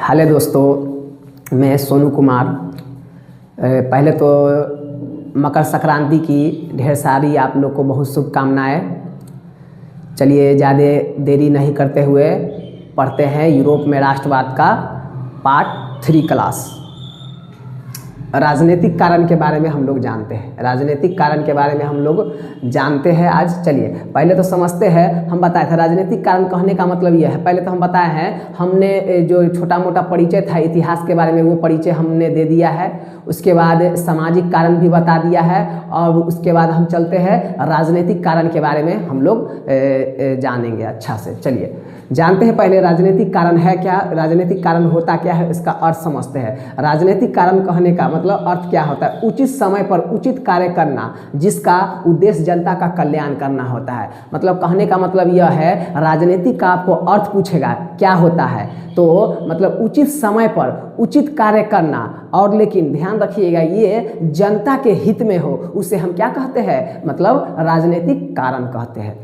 Hello दोस्तों, मैं सोनू कुमार। पहले तो मकर संक्रांति की ढेर सारी आप लोग को बहुत शुभकामनाएं। चलिए ज़्यादा देरी नहीं करते हुए पढ़ते हैं यूरोप में राष्ट्रवाद का पार्ट 3 क्लास। राजनीतिक कारण के बारे में हम लोग जानते हैं। राजनीतिक कारण के बारे में हम लोग जानते हैं आज। चलिए पहले तो समझते हैं। हम बताए थे राजनीतिक कारण कहने का मतलब यह है। पहले तो हम बताए हैं, हमने जो छोटा मोटा परिचय था इतिहास के बारे में वो परिचय हमने दे दिया है। उसके बाद सामाजिक कारण भी बता दिया है और उसके बाद हम चलते हैं राजनीतिक कारण के बारे में हम लोग जानेंगे अच्छा से। चलिए जानते हैं पहले राजनीतिक कारण है क्या, राजनीतिक कारण होता क्या है, इसका अर्थ समझते हैं। राजनीतिक कारण कहने का मतलब अर्थ क्या होता है? उचित समय पर उचित कार्य करना जिसका उद्देश्य जनता का कल्याण करना होता है। मतलब कहने का मतलब यह है, राजनीतिक का आपको अर्थ पूछेगा क्या होता है तो मतलब उचित समय पर उचित कार्य करना, और लेकिन ध्यान रखिएगा ये जनता के हित में हो, उसे हम क्या कहते हैं? मतलब राजनीतिक कारण कहते हैं।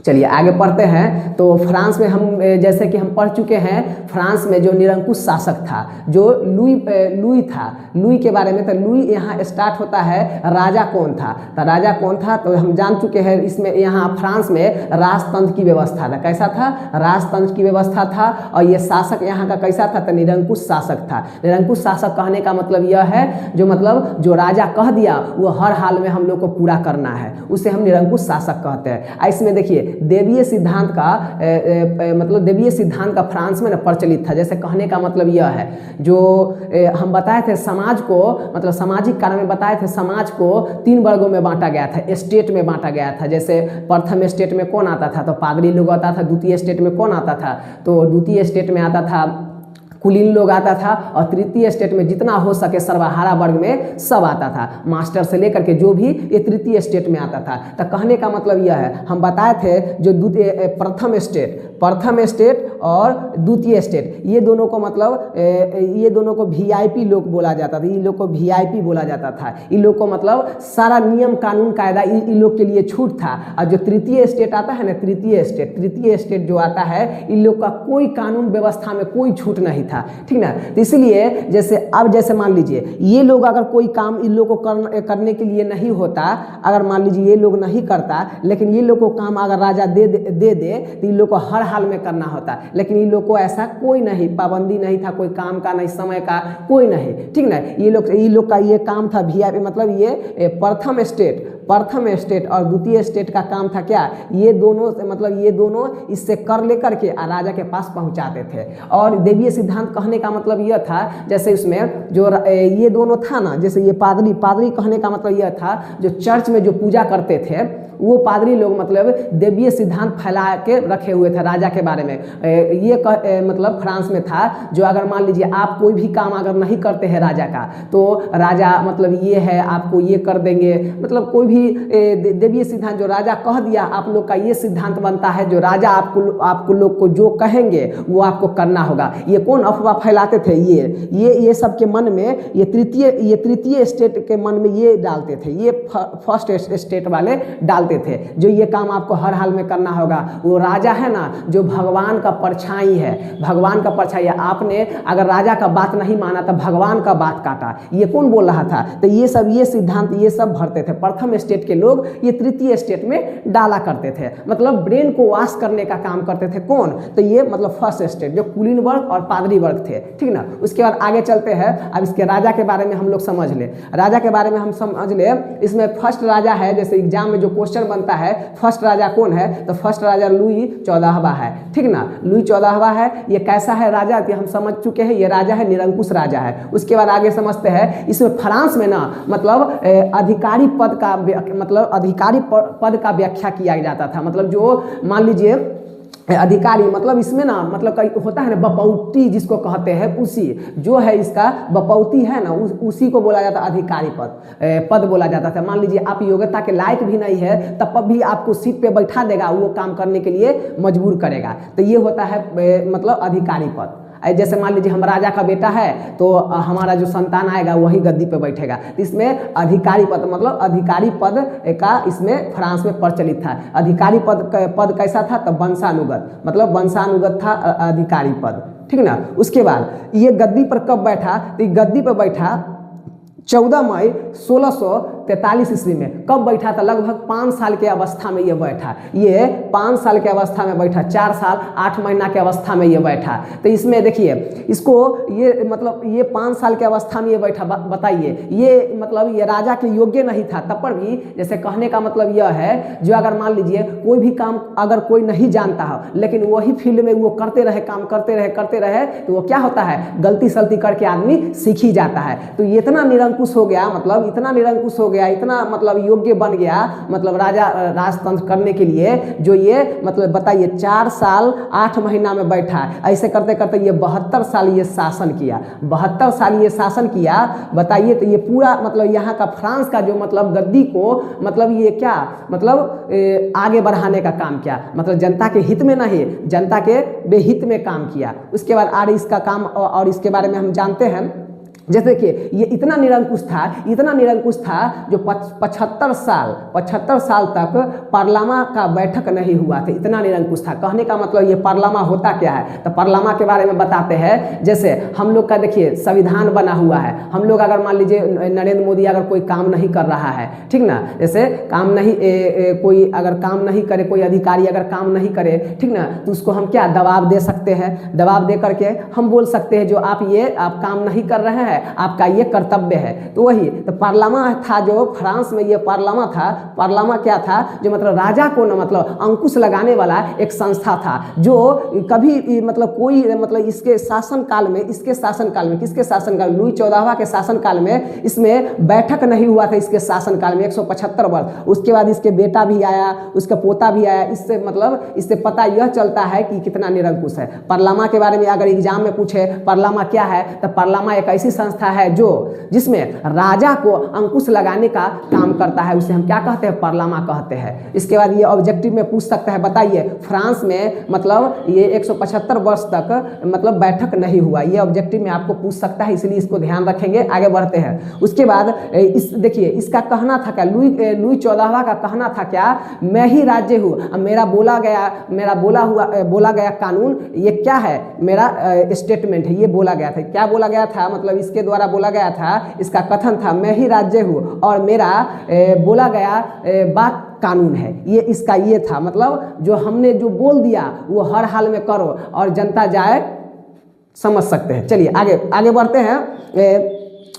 चलिए आगे पढ़ते हैं। तो फ्रांस में हम जैसे कि हम पढ़ चुके हैं, फ्रांस में जो निरंकुश शासक था जो लुई था, लुई के बारे में। तो लुई यहाँ स्टार्ट होता है, राजा कौन था? तो राजा कौन था तो हम जान चुके हैं। इसमें यहाँ फ्रांस में राजतंत्र की व्यवस्था था। कैसा था? राजतंत्र की व्यवस्था था। और ये शासक यहाँ का कैसा था? तो निरंकुश शासक था। निरंकुश शासक कहने का मतलब यह है जो राजा कह दिया वो हर हाल में हम लोग को पूरा करना है, उसे हम निरंकुश शासक कहते हैं। इसमें देखिए देवीय सिद्धांत का मतलब देवीय सिद्धांत का फ्रांस में प्रचलित था। जैसे कहने का मतलब यह है, जो हम बताए थे समाज को, मतलब सामाजिक कारण में बताए थे, समाज को 3 वर्गों में बांटा गया था, स्टेट में बांटा गया था। जैसे प्रथम स्टेट में कौन आता था? तो पादरी लोग आता था। द्वितीय स्टेट में कौन आता था? तो द्वितीय स्टेट में आता था कुलीन लोग आता था। और तृतीय स्टेट में जितना हो सके सर्वहारा वर्ग में सब आता था, मास्टर से लेकर के जो भी ये तृतीय स्टेट में आता था। तो कहने का मतलब यह है, हम बताए थे जो प्रथम स्टेट और द्वितीय स्टेट, ये दोनों को मतलब ये दोनों को वीआईपी लोग बोला जाता था। इन लोग को वीआईपी बोला जाता था। इन लोग को मतलब सारा नियम कानून कायदा इन लोग के लिए छूट था। और जो तृतीय स्टेट आता है ना, तृतीय स्टेट जो आता है, इन लोग का कोई कानून व्यवस्था में कोई छूट नहीं था, ठीक ना। तो इसलिए जैसे मान लीजिए ये लोग अगर कोई काम इन लोग को करने के लिए नहीं होता, अगर मान लीजिए ये लोग नहीं करता, लेकिन ये लोग को काम अगर राजा दे तो इन लोग को हर हाल में करना होता। लेकिन इन लोग को ऐसा कोई नहीं, पाबंदी नहीं था कोई काम का, नहीं समय का, कोई नहीं, ठीक ना। ये लोग का ये काम था वीआईपी, मतलब ये प्रथम स्टेट और द्वितीय स्टेट का काम था क्या? ये दोनों इससे कर लेकर के राजा के पास पहुंचाते थे। और देवीय सिद्धांत कहने का मतलब यह था, जैसे इसमें जो ये दोनों था ना, जैसे ये पादरी कहने का मतलब यह था, जो चर्च में जो पूजा करते थे वो पादरी लोग मतलब देवीय सिद्धांत फैला के रखे हुए थे राजा के बारे में। मतलब फ्रांस में था, जो अगर मान लीजिए आप कोई भी काम अगर नहीं करते हैं राजा का, तो राजा मतलब ये है आपको ये कर देंगे। मतलब कोई भी देवीय सिद्धांत जो राजा कह दिया, आप लोग का ये सिद्धांत बनता है, जो राजा आपको लोग को जो कहेंगे वो आपको करना होगा। ये कौन अफवाह फैलाते थे? ये सबके मन में, ये तृतीय स्टेट के मन में ये डालते थे, ये फर्स्ट स्टेट वाले डालते थे, जो ये काम आपको हर हाल में करना होगा। वो राजा है ना, जो भगवान का परछाई है, भगवान का परछाई है। आपने अगर राजा का बात नहीं माना तो भगवान का बात काटा, ये कौन बोल रहा था? तो ये सिद्धांत ये सब भरते थे। प्रथम स्टेट के लोग ये तृतीय स्टेट में डाला करते थे, मतलब ब्रेन को वॉश करने का काम करते थे। कौन? तो ये मतलब फर्स्ट स्टेट, जो कुलीन वर्ग और पादरी वर्ग थे, ठीक ना। उसके बाद आगे चलते हैं। अब इसके राजा के बारे में हम लोग समझ ले। राजा के बारे में हम समझ ले। इसमें फर्स्ट राजा है, जैसे एग्जाम में जो क्वेश्चन बनता है, फर्स्ट राजा कौन है? तो फर्स्ट राजा लुई 14वां है, ठीक ना। लुई 14वां है। ये कैसा है राजा कि हम समझ चुके हैं, ये राजा है निरंकुश राजा है। उसके बाद आगे समझते हैं। इसमें फ्रांस में ना मतलब अधिकारी पद का व्याख्या किया जाता था। मतलब जो मान लीजिए अधिकारी, मतलब इसमें ना मतलब होता है ना बपौती जिसको कहते हैं, उसी जो है इसका बपौती है ना, उसी को बोला जाता अधिकारी पद बोला जाता था। मान लीजिए आप योग्यता के लायक भी नहीं है, तब भी आपको सीट पे बैठा देगा, वो काम करने के लिए मजबूर करेगा। तो ये होता है मतलब अधिकारी पद। जैसे मान लीजिए हम राजा का बेटा है तो हमारा जो संतान आएगा वही गद्दी पे बैठेगा। इसमें अधिकारी पद मतलब अधिकारी पद का इसमें फ्रांस में प्रचलित था। अधिकारी पद कैसा था? तो वंशानुगत, मतलब वंशानुगत था अधिकारी पद, ठीक ना। उसके बाद ये गद्दी पर कब बैठा? तो ये गद्दी पर बैठा 14 मई 1643 ईस्वी में। कब बैठा था? लगभग 5 साल के अवस्था में ये बैठा। ये 5 साल के अवस्था में बैठा, 4 साल 8 महीना के अवस्था में ये बैठा। तो इसमें देखिए इसको ये मतलब ये 5 साल के अवस्था में ये बैठा। बताइए ये मतलब ये राजा के योग्य नहीं था, तब पर भी जैसे कहने का मतलब यह है जो अगर मान लीजिए कोई भी काम अगर कोई नहीं जानता हो लेकिन वही फील्ड में वो करते रहे, काम करते रहे तो वो क्या होता है? गलती सलती करके आदमी सीख ही जाता है। तो ये इतना निरंकुश हो गया, मतलब इतना निरंकुश हो गया, इतना मतलब योग्य बन गया मतलब राजा राजतंत्र करने के लिए, जो ये मतलब बताइए 4 साल 8 महीना में बैठा। ऐसे करते करते ये 72 साल ये शासन किया, 72 साल ये शासन किया। बताइए तो ये पूरा मतलब यहाँ का फ्रांस का जो मतलब गद्दी को मतलब ये क्या मतलब आगे बढ़ाने का काम किया, मतलब जनता के हित में नहीं, जनता के बेहित में काम किया। उसके बाद आर इसका काम और इसके बारे में हम जानते हैं। जैसे देखिए ये इतना निरंकुश था जो 75 साल तक पार्लामा का बैठक नहीं हुआ था। इतना निरंकुश था। कहने का मतलब ये पार्लामा होता क्या है? तो पार्लामा के बारे में बताते हैं। जैसे हम लोग का देखिए संविधान बना हुआ है। हम लोग अगर मान लीजिए नरेंद्र मोदी अगर कोई काम नहीं कर रहा है, ठीक ना, जैसे काम नहीं कोई अगर काम नहीं करे, कोई अधिकारी अगर काम नहीं करे, ठीक ना, तो उसको हम क्या दबाव दे सकते हैं। दबाव दे करके हम बोल सकते हैं जो आप काम नहीं कर रहे हैं, आपका ये कर्तव्य है। तो वही तो पार्लामा था जो फ्रांस में ये पार्लामा था। पार्लामा क्या था? जो मतलब राजा को न मतलब अंकुश लगाने वाला एक संस्था था, जो कभी मतलब कोई मतलब इसके शासनकाल में किसके शासनकाल लुई 14वां के शासनकाल में इसमें बैठक नहीं हुआ था। इसके शासनकाल में 175 वर्ष। उसके बाद इसके बेटा भी आया, उसका पोता भी आया। इससे पता यह चलता है कि कितना निरंकुश है। पार्लामा के बारे में अगर एग्जाम में पूछे पार्लामा क्या है, तो पार्लामा एक ऐसी संस्था है जिसमें राजा को अंकुश लगाने का काम करता है। उसे हम क्या कहते हैं? पार्लामा कहते हैं। इसके बाद ये ऑब्जेक्टिव में पूछ सकता है, बताइए फ्रांस में मतलब ये 175 वर्ष तक मतलब बैठक नहीं हुआ। ये ऑब्जेक्टिव में आपको पूछ सकता है, इसलिए इसको ध्यान रखेंगे। आगे बढ़ते हैं। उसके बाद देखिए इसका कहना था क्या? लुई 14वां का कहना था क्या? मैं ही राज्य हूँ, मेरा बोला गया कानून ये क्या है? मेरा स्टेटमेंट है, ये बोला गया था। क्या बोला गया था? मतलब इसके द्वारा बोला गया था, इसका कथन था मैं ही राज्य हूँ और मेरा बोला गया बात कानून है। ये इसका ये था मतलब जो हमने जो बोल दिया वो हर हाल में करो और जनता जाए, समझ सकते हैं। चलिए आगे बढ़ते हैं।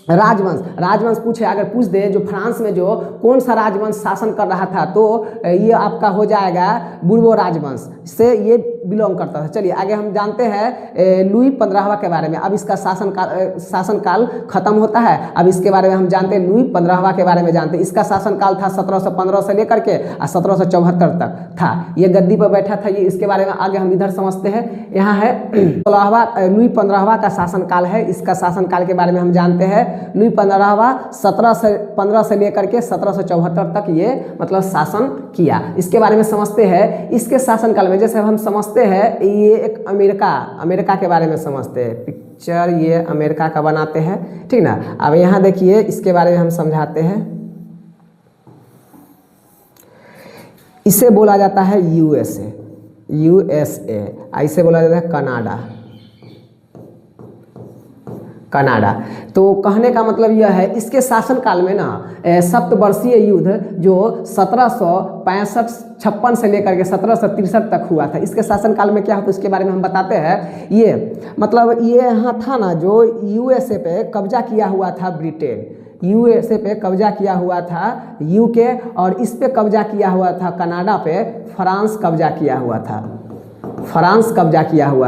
राजवंश पूछे, अगर पूछ दे जो फ्रांस में जो कौन सा राजवंश शासन कर रहा था, तो ये आपका हो जाएगा बुर्बो राजवंश से ये बिलोंग करता था। चलिए आगे हम जानते हैं लुई 15वां के बारे में। अब इसका शासनकाल खत्म होता है। अब इसके बारे में हम जानते हैं, लुई 15वां के बारे में जानते हैं। इसका शासनकाल था 1715 से लेकर के 1774 तक था। ये गद्दी पर बैठा था। ये इसके बारे में आगे हम इधर समझते हैं। यहाँ है लुई 15वां का शासनकाल है। इसका शासनकाल के बारे में हम जानते हैं। लुई 15वां 1715 से लेकर के 1774 तक ये मतलब शासन किया। इसके बारे में समझते हैं। इसके शासनकाल में जैसे हम समझते हैं ये एक अमेरिका के बारे में समझते हैं। पिक्चर ये अमेरिका का बनाते हैं, ठीक ना। अब यहाँ देखिए इसके बारे में हम समझाते हैं। इसे बोला जाता है यूएसए, ऐसे बोला जाता है कनाडा। तो कहने का मतलब यह है इसके शासनकाल में ना सप्तवर्षीय युद्ध जो 1756 से लेकर के 1763 तक हुआ था। इसके शासनकाल में क्या होता है उसके बारे में हम बताते हैं। ये मतलब ये यहाँ था ना जो यूएसए पे कब्जा किया हुआ था ब्रिटेन, यूएसए पे कब्जा किया हुआ था यूके, और इस पे कब्जा किया हुआ था कनाडा पे फ्रांस कब्जा किया हुआ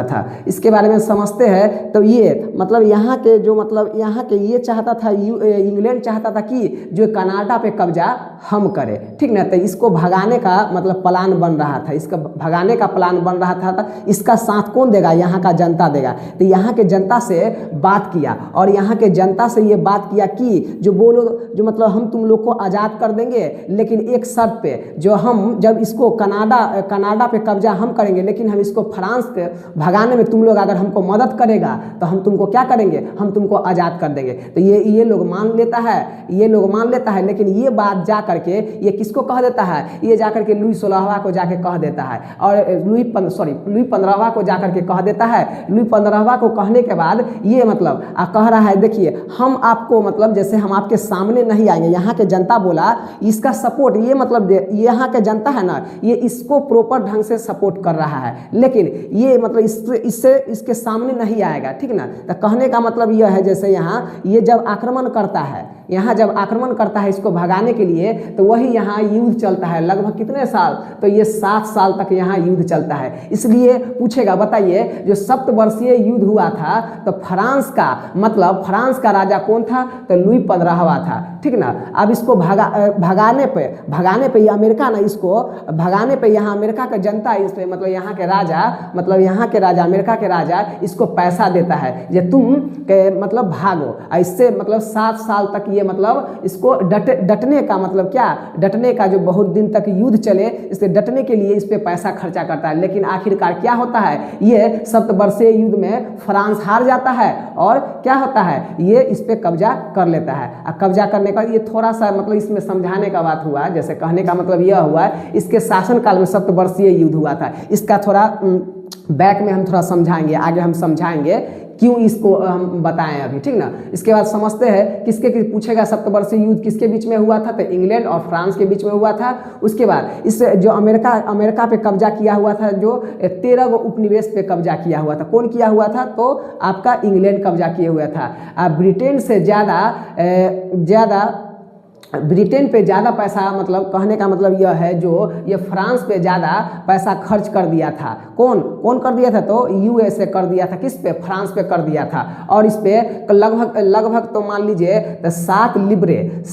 था। इसके बारे में समझते हैं। तो ये मतलब यहाँ के ये चाहता था, इंग्लैंड चाहता था कि जो कनाडा पे कब्जा हम करें, ठीक ना। तो इसको भगाने का मतलब प्लान बन रहा था। इसका साथ कौन देगा? यहाँ का जनता देगा। तो यहाँ के जनता से बात किया और यहाँ के जनता से ये बात किया कि जो मतलब हम तुम लोग को आज़ाद कर देंगे, लेकिन एक शर्त पे, जो हम जब इसको कनाडा पे कब्जा हम करेंगे, लेकिन हम इसको फ्रांस के भगाने में तुम लोग अगर हमको मदद करेगा तो हम तुमको क्या करेंगे, हम तुमको आज़ाद कर देंगे। तो ये लोग मान लेता है, ये लोग मान लेता है, लेकिन ये बात जा करके ये किसको कह देता है, ये जा करके लुई 16वां को जाके कह देता है, और लुई 15वां को जा करके कह देता है। लुई 15वां को कहने के बाद ये मतलब कह रहा है देखिए हम आपको मतलब जैसे हम आपके सामने नहीं आएंगे, यहाँ के जनता बोला इसका सपोर्ट, ये मतलब यहाँ के जनता है ना ये इसको प्रॉपर ढंग से सपोर्ट कर रहा है, लेकिन ये मतलब इससे इसके सामने नहीं आएगा, ठीक ना। तो कहने का मतलब यह है जैसे यहाँ ये जब आक्रमण करता है, यहाँ जब आक्रमण करता है इसको भगाने के लिए, तो वही यहाँ युद्ध चलता है लगभग कितने साल, तो ये 7 साल तक यहाँ युद्ध चलता है। इसलिए पूछेगा बताइए जो सप्तवर्षीय युद्ध हुआ था तो फ्रांस का मतलब फ्रांस का राजा कौन था, तो लुई 15वां था, ठीक ना। अब इसको भगाने पे ये अमेरिका ना, इसको भगाने पे यहाँ अमेरिका का जनता इस पे मतलब यहाँ के राजा अमेरिका के राजा इसको पैसा देता है जे तुम के मतलब भागो, इससे मतलब 7 साल तक ये मतलब इसको डटने का मतलब क्या, डटने का जो बहुत दिन तक युद्ध चले इससे डटने के लिए इस पे पैसा खर्चा करता है। लेकिन आखिरकार क्या होता है, ये सप्तवर्षीय युद्ध में फ्रांस हार जाता है और क्या होता है ये इस पे कब्जा कर लेता है। और कब्जा करने का ये थोड़ा सा मतलब इसमें समझाने का बात हुआ, जैसे कहने का मतलब यह हुआ इसके शासनकाल में सप्तवर्षीय युद्ध हुआ था। इसका थोड़ा बैक में हम थोड़ा समझाएंगे, आगे हम समझाएंगे क्यों इसको हम बताएं अभी, ठीक ना। इसके बाद समझते हैं किसके पूछेगा सप्तवर्षीय युद्ध किसके बीच में हुआ था, तो इंग्लैंड और फ्रांस के बीच में हुआ था। उसके बाद इस जो अमेरिका पे कब्जा किया हुआ था, जो 13 उपनिवेश पे कब्जा किया हुआ था, कौन किया हुआ था, तो आपका इंग्लैंड कब्जा किए हुआ था। ब्रिटेन से ब्रिटेन पे ज़्यादा पैसा मतलब कहने का मतलब यह है जो ये फ्रांस पे ज़्यादा पैसा खर्च कर दिया था। कौन कर दिया था, तो यूएसए कर दिया था, किस पे, फ्रांस पे कर दिया था। और इस पे लगभग तो मान लीजिए तो 7 लिब्रे